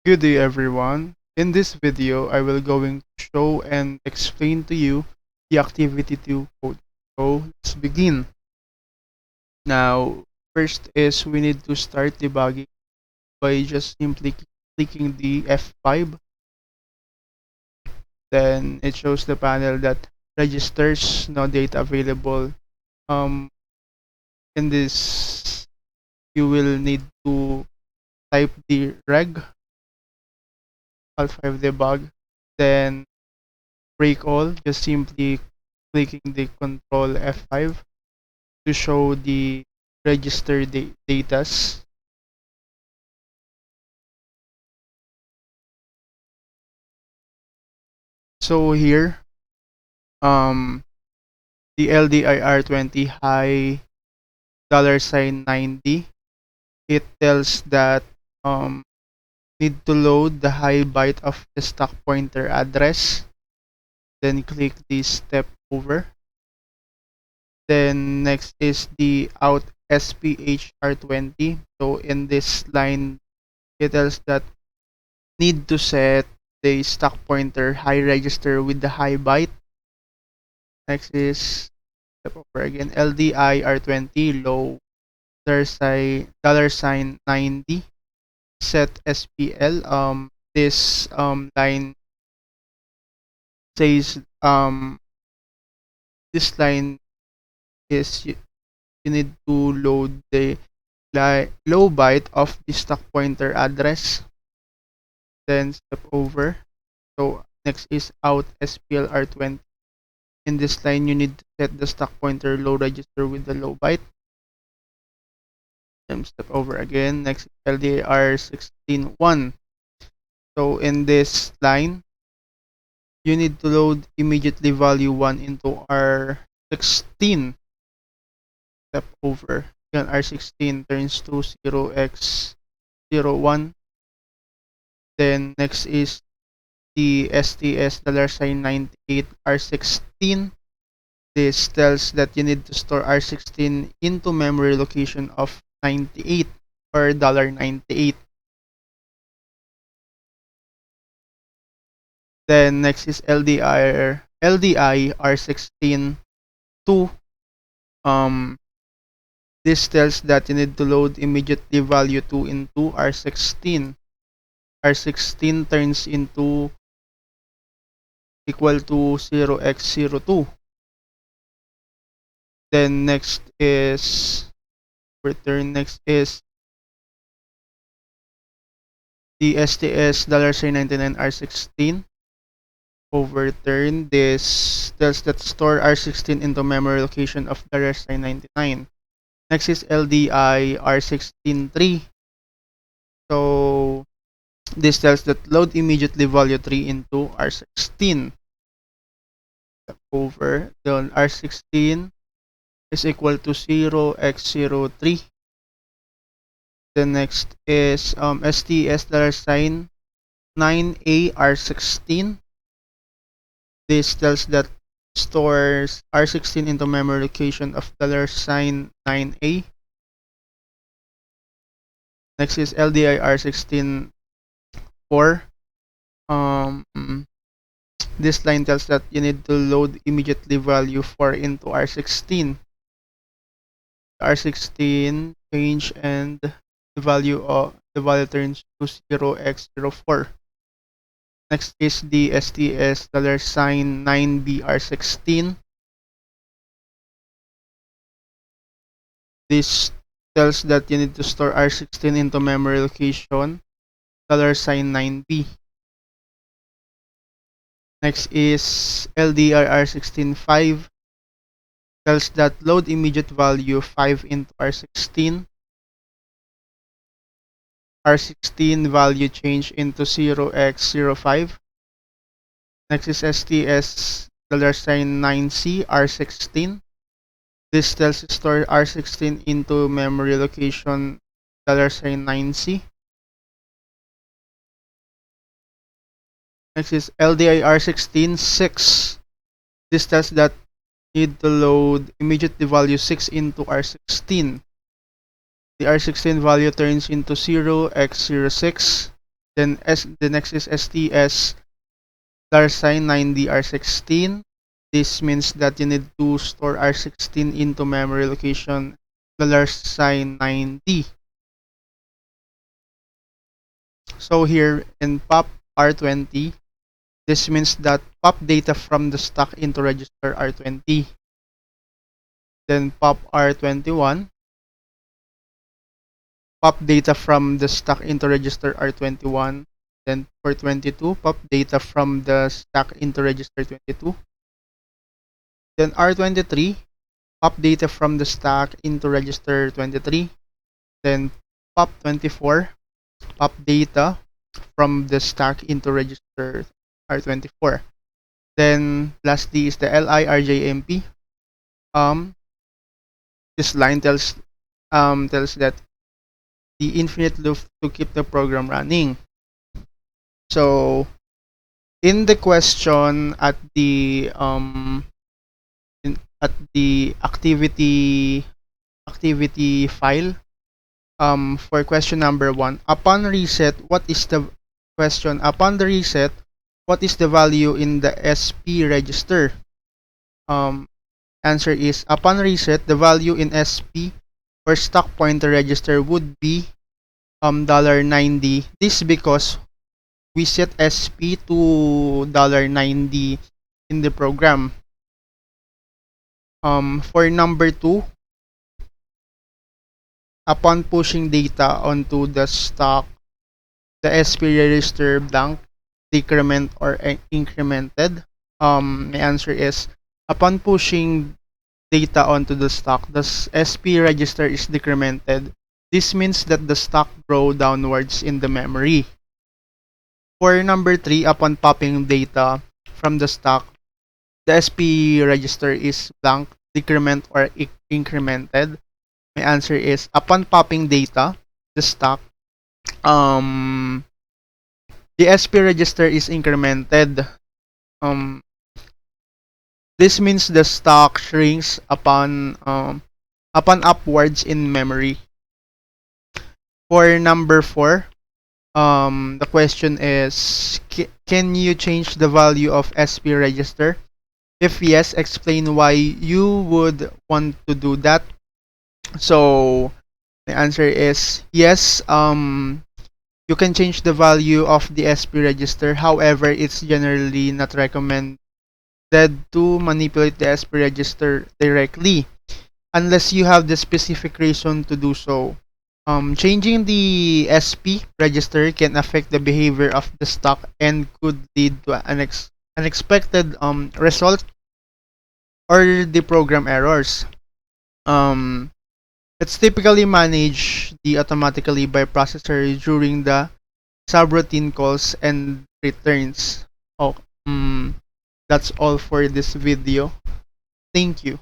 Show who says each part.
Speaker 1: Good day everyone. In this video, I will going to show and explain to you the activity 2 code. So let's begin. Now, first is we need to start debugging by just simply clicking the F5. Then it shows the panel that registers no data available. Um, in this, you will need to type the reg alt5 debug. Then break all, just simply clicking the control F5 to show the register datas. So here, um, the LDIR20 high $90, it tells that need to load the high byte of the stack pointer address. Then click the step over. Then next is the out SPHR20. So in this line, it tells that need to set the stack pointer high register with the high byte. Next is step over again LDIR20 low $sign 90 set SPL. This line says this line is you need to load the low byte of the stack pointer address. Then step over. So next is out SPLR20. In this line, you need to set the stack pointer low register with the low byte. Then step over again. Next, LDR16.1. So in this line, you need to load immediately value 1 into R16. Step over. Again, R16 turns to 0x01. Then next is the STS $98 R16. This tells that you need to store R16 into memory location of 98 or $98. Then next is LDI R16 2. This tells that you need to load immediately value 2 into R16. R16 turns into equal to 0x02. Then next is return. Next is the STS $99 R16. Overturn. This tells that store R16 into memory location of $99. Next is LDI R16.3. So this tells that load immediately value 3 into R16. Over. Then R16 is equal to 0x03. The next is STS $9A R16. This tells that stores R16 into memory location of $9A. Next is LDI R16 4. This line tells that you need to load immediately value 4 into R16. R16 change and the value turns to 0x04. Next is the STS $9B R16. This tells that you need to store R16 into memory location $9B. Next is LDR R16.5. Tells that load immediate value 5 into R16. R16 value change into 0x05. Next is STS $9C R16. This tells to store R16 into memory location $9C. Next is LDI R16 6. This tells that need to load immediately value 6 into R16. The R16 value turns into 0x06. Then the next is STS $9D R16. This means that you need to store R16 into memory location $9D. So here in pop R20, this means that pop data from the stack into register R20. Then pop R21, pop data from the stack into register R21. Then for 22, pop data from the stack into register 22. Then R23, pop data from the stack into register 23. Then pop 24, pop data from the stack into register R24. Then lastly is the LIRJMP. This line tells that the infinite loop to keep the program running. So in the question at the at the activity file, for question number 1, upon reset, what is the question? Upon the reset, what is the value in the SP register? Answer is, upon reset, the value in SP or stack pointer register would be $90. This because we set SP to $90 in the program. For number 2, upon pushing data onto the stack, the SP register blank, decrement or incremented. My answer is, upon pushing data onto the stack, the SP register is decremented. This means that the stack grow downwards in the memory. For number 3, upon popping data from the stack, the SP register is blank, decrement or incremented. My answer is, upon popping data, the stack, the SP register is incremented. This means the stack shrinks upon upwards in memory. For number 4, the question is, can you change the value of SP register? If yes, explain why you would want to do that. So the answer is yes. You can change the value of the SP register. However, it's generally not recommended to manipulate the SP register directly unless you have the specific reason to do so. Changing the SP register can affect the behavior of the stack and could lead to an unexpected result or the program errors. It's typically managed automatically by processor during the subroutine calls and returns. Oh, that's all for this video. Thank you.